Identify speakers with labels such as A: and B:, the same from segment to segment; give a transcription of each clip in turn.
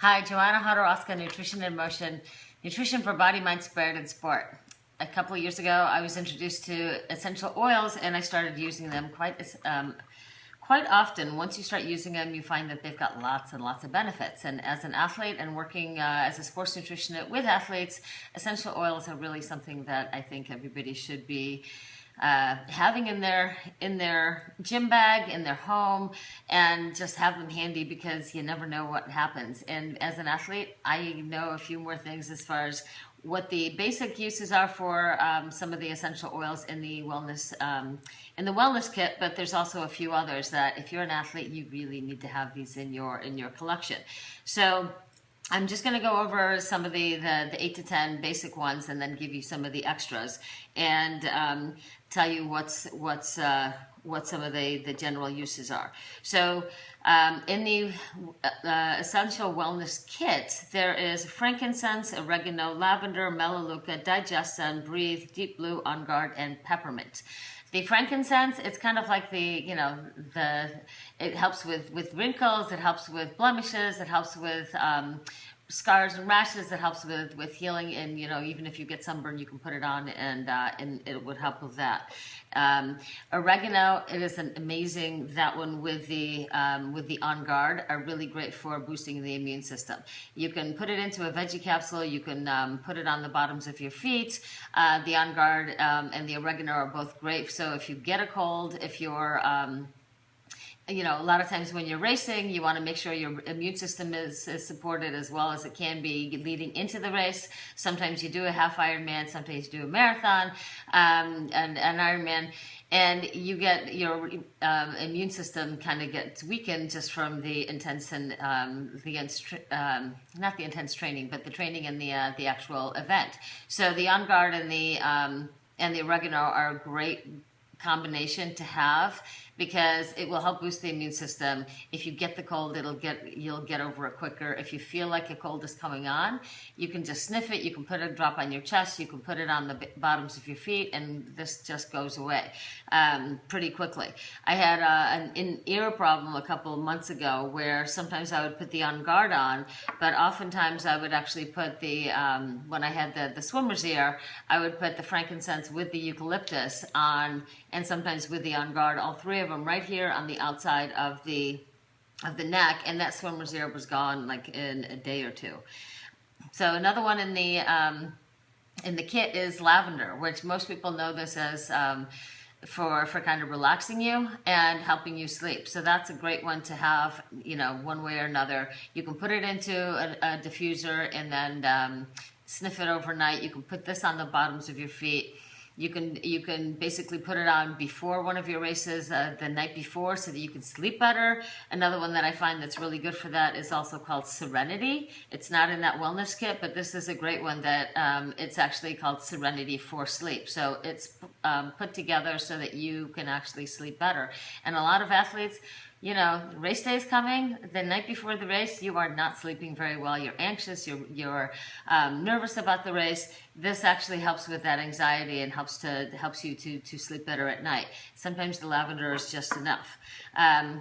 A: Hi, Joanna Hodorowska, Nutrition in Motion, nutrition for body, mind, spirit, and sport. A couple of years ago, I was introduced to essential oils, and I started using them quite often. Once you start using them, you find that they've got lots and lots of benefits. And as an athlete and working as a sports nutritionist with athletes, essential oils are really something that I think everybody should be having in their gym bag, in their home, and just have them handy because you never know what happens. And as an athlete, I know a few more things as far as what the basic uses are for some of the essential oils in the wellness kit, but there's also a few others that if you're an athlete, you really need to have these in your collection. So I'm just going to go over some of the 8 to 10 basic ones and then give you some of the extras and tell you what some of the general uses are. So in the Essential Wellness Kit, there is frankincense, oregano, lavender, melaleuca, digestive, breathe, deep blue, on guard, and peppermint. The frankincense, it's kind of like it helps with wrinkles, it helps with blemishes, it helps with scars and rashes, it helps with healing, and even if you get sunburn, you can put it on and it would help with that. Oregano, it is an amazing, that one with the On Guard are really great for boosting the immune system. You can put it into a veggie capsule, you can put it on the bottoms of your feet. The On Guard and the oregano are both great, so if you get a cold, if you're a lot of times when you're racing, you want to make sure your immune system is supported as well as it can be leading into the race. Sometimes you do a half Ironman, sometimes you do a marathon, and an Ironman, and you get your immune system kind of gets weakened just from the intense and not the intense training, but the training and the actual event. So the On Guard and the oregano are a great combination to have because it will help boost the immune system. If you get the cold, you'll get over it quicker. If you feel like a cold is coming on, you can just sniff it. You can put a drop on your chest. You can put it on the bottoms of your feet, and this just goes away pretty quickly. I had an ear problem a couple of months ago where sometimes I would put the On Guard on, but oftentimes I would actually put when I had the swimmer's ear, I would put the frankincense with the eucalyptus on, and sometimes with the On Guard, all three of them right here on the outside of the neck, and that swimmer's ear was gone like in a day or two. So another one in the kit is lavender, which most people know this as for kind of relaxing you and helping you sleep. So that's a great one to have, one way or another. You can put it into a diffuser and then sniff it overnight. You can put this on the bottoms of your feet. You can basically put it on before one of your races, the night before, so that you can sleep better. Another one that I find that's really good for that is also called Serenity. It's not in that wellness kit, but this is a great one that it's actually called Serenity for Sleep. So it's put together so that you can actually sleep better. And a lot of athletes, race day is coming. The night before the race, you are not sleeping very well. You're anxious. You're nervous about the race. This actually helps with that anxiety and helps you to sleep better at night. Sometimes the lavender is just enough. I'm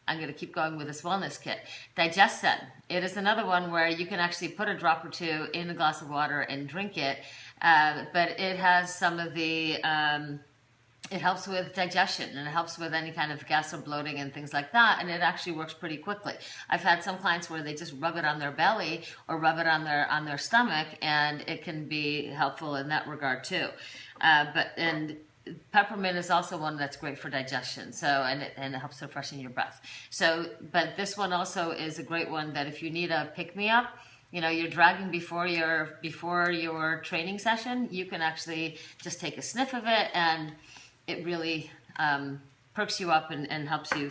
A: going to keep going with this wellness kit. Digestive. It is another one where you can actually put a drop or two in a glass of water and drink it, but it has some of the it helps with digestion, and it helps with any kind of gas or bloating and things like that, and it actually works pretty quickly. I've had some clients where they just rub it on their belly or rub it on their stomach, and it can be helpful in that regard too. And peppermint is also one that's great for digestion, and it helps to freshen your breath. But this one also is a great one that if you need a pick-me-up, you're dragging before your training session, you can actually just take a sniff of it, and it really perks you up and helps you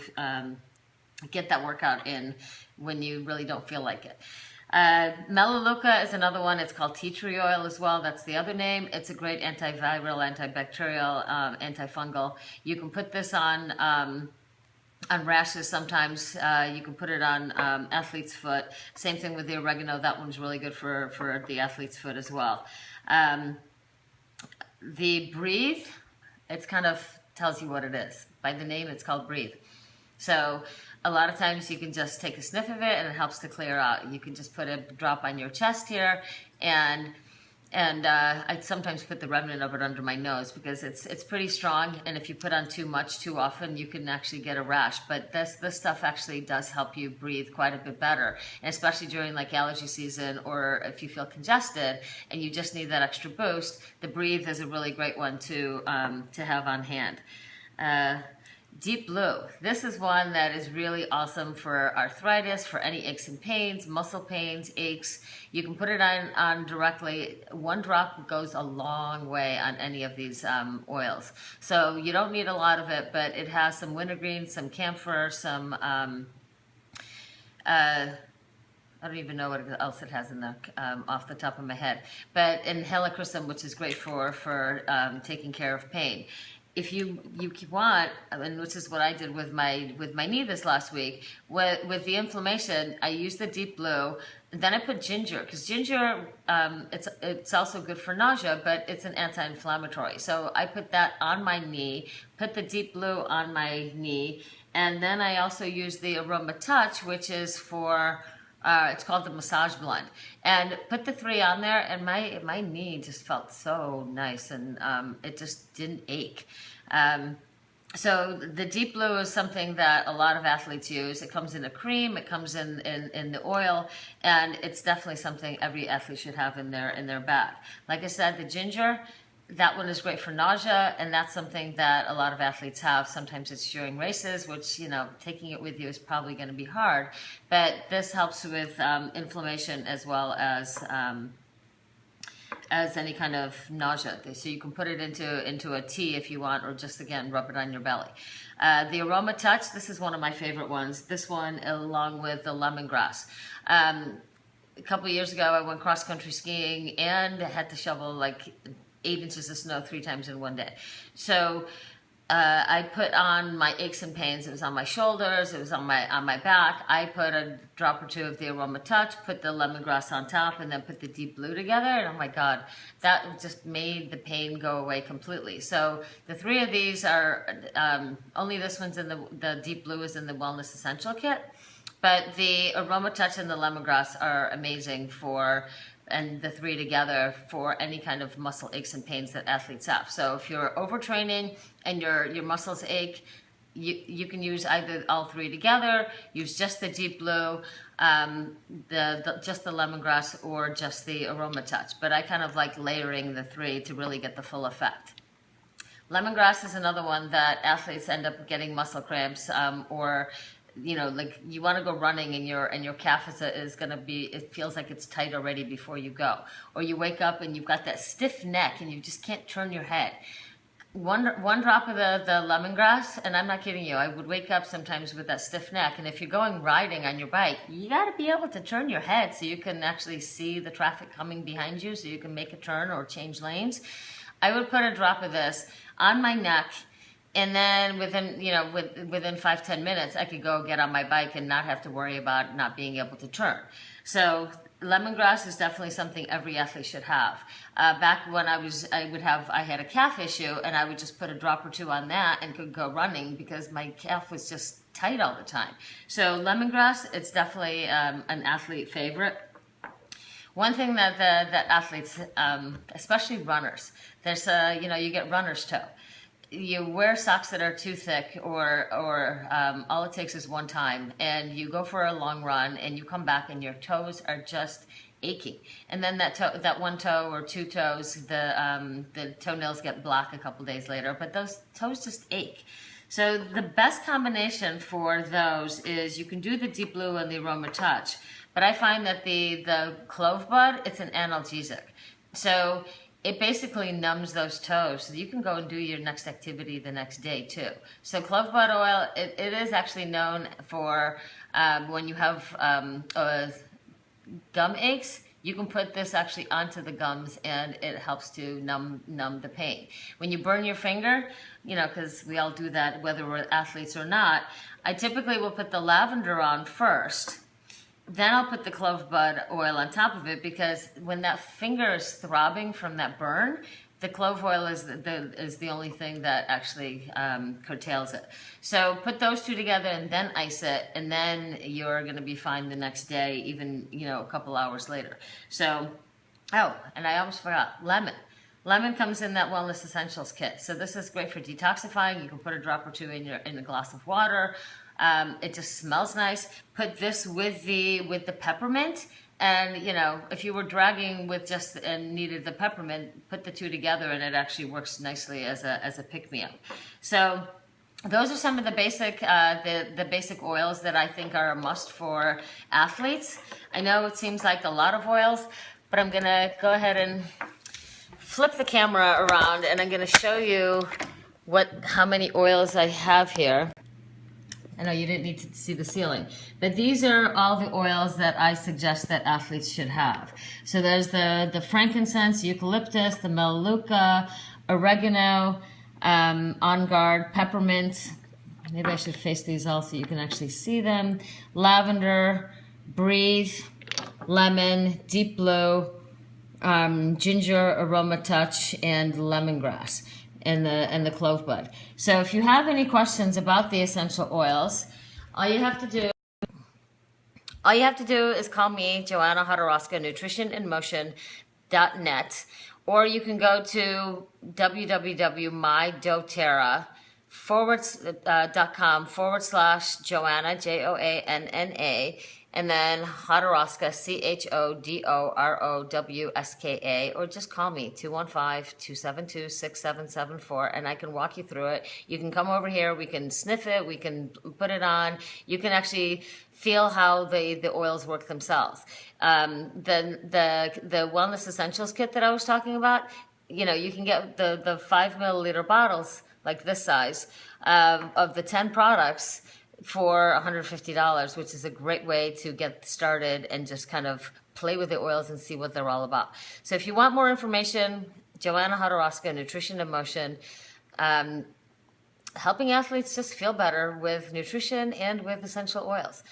A: get that workout in when you really don't feel like it. Melaleuca is another one. It's called tea tree oil as well. That's the other name. It's a great antiviral, antibacterial, antifungal. You can put this on rashes sometimes. You can put it on athlete's foot. Same thing with the oregano. That one's really good for the athlete's foot as well. The breathe, it's kind of tells you what it is. By the name, it's called breathe. So a lot of times you can just take a sniff of it and it helps to clear out. You can just put a drop on your chest here, and I sometimes put the remnant of it under my nose because it's pretty strong, and if you put on too much too often, you can actually get a rash. But this stuff actually does help you breathe quite a bit better, and especially during like allergy season, or if you feel congested and you just need that extra boost. The Breathe is a really great one to have on hand. Deep Blue. This is one that is really awesome for arthritis, for any aches and pains, muscle pains, aches. You can put it on directly. One drop goes a long way on any of these oils. So you don't need a lot of it, but it has some wintergreen, some camphor, some, I don't even know what else it has in there off the top of my head. But in helichrysum, which is great for taking care of pain. If you want, and which is what I did with my knee this last week, with the inflammation, I used the Deep Blue. Then I put ginger, because ginger, it's also good for nausea, but it's an anti-inflammatory. So I put that on my knee, put the Deep Blue on my knee, and then I also used the Aroma Touch, which is for it's called the Massage Blend, and put the 3 on there, and my knee just felt so nice, and it just didn't ache. So the Deep Blue is something that a lot of athletes use. It comes in a cream, it comes in the oil, and it's definitely something every athlete should have in their bag. Like I said, the ginger, that one is great for nausea, and that's something that a lot of athletes have. Sometimes it's during races, which, you know, taking it with you is probably going to be hard. But this helps with inflammation as well as any kind of nausea. So you can put it into a tea if you want, or just, again, rub it on your belly. The Aroma Touch, this is one of my favorite ones. This one, along with the lemongrass. A couple of years ago, I went cross-country skiing and had to shovel like 8 inches of snow 3 times in one day. So I put on my aches and pains. It was on my shoulders, it was on my back. I put a drop or 2 of the Aroma Touch, put the lemongrass on top, and then put the Deep Blue together, and oh my God, that just made the pain go away completely. So the 3 of these are, only this one's in the Deep Blue is in the Wellness Essential Kit, but the Aroma Touch and the lemongrass are amazing and the 3 together for any kind of muscle aches and pains that athletes have. So if you're overtraining and your muscles ache, you can use either all 3 together, use just the Deep Blue, just the lemongrass, or just the Aroma Touch. But I kind of like layering the 3 to really get the full effect. Lemongrass is another one that athletes end up getting muscle cramps, or you know, like you want to go running and your calf is going to be, it feels like it's tight already before you go. Or you wake up and you've got that stiff neck and you just can't turn your head. One drop of the lemongrass, and I'm not kidding you, I would wake up sometimes with that stiff neck, and if you're going riding on your bike, you got to be able to turn your head so you can actually see the traffic coming behind you, so you can make a turn or change lanes. I would put a drop of this on my neck, and then within 5-10 minutes, I could go get on my bike and not have to worry about not being able to turn. So lemongrass is definitely something every athlete should have. Back when I had a calf issue, and I would just put a drop or 2 on that and could go running because my calf was just tight all the time. So lemongrass, it's definitely an athlete favorite. One thing that athletes, especially runners, there's you get runner's toe. You wear socks that are too thick, or all it takes is one time, and you go for a long run, and you come back, and your toes are just aching. And then that one toe or 2 toes, the toenails get black a couple days later, but those toes just ache. So the best combination for those is you can do the Deep Blue and the Aroma Touch, but I find that the clove bud, it's an analgesic. So it basically numbs those toes, so you can go and do your next activity the next day too. So clove bud oil, it is actually known for when you have gum aches, you can put this actually onto the gums, and it helps to numb the pain. When you burn your finger, because we all do that whether we're athletes or not, I typically will put the lavender on first. Then I'll put the clove bud oil on top of it, because when that finger is throbbing from that burn, The clove oil is the only thing that actually curtails it. So put those two together and then ice it, and then you're going to be fine the next day, even a couple hours later. So, oh, and I almost forgot, lemon. Lemon comes in that Wellness Essentials kit. So this is great for detoxifying. You can put a drop or two in a glass of water. It just smells nice. Put this with the peppermint. And, if you were dragging with just and needed the peppermint, put the two together and it actually works nicely as a pick-me-up. So those are some of the basic the basic oils that I think are a must for athletes. I know it seems like a lot of oils, but I'm going to go ahead and flip the camera around and I'm going to show you how many oils I have here. I know you didn't need to see the ceiling, but these are all the oils that I suggest that athletes should have. So there's the frankincense, eucalyptus, the melaleuca, oregano, On Guard, peppermint. Maybe I should face these all so you can actually see them. Lavender, breathe, lemon, deep blue, ginger, aroma touch, and lemongrass. And the clove bud. So if you have any questions about the essential oils, all you have to do is call me, Joanna Hodorowska, nutritioninmotion.net, or you can go to www.mydoterra.com/Joanna, Joanna, and then Hodorowska, Chodorowska, or just call me, 215-272-6774, and I can walk you through it. You can come over here, we can sniff it, we can put it on, you can actually feel how the oils work themselves. The Wellness Essentials kit that I was talking about, you can get the 5 milliliter bottles, like this size, of the 10 products, for $150, which is a great way to get started and just kind of play with the oils and see what they're all about. So if you want more information, Joanna Hodorowska, Nutrition in Motion, helping athletes just feel better with nutrition and with essential oils.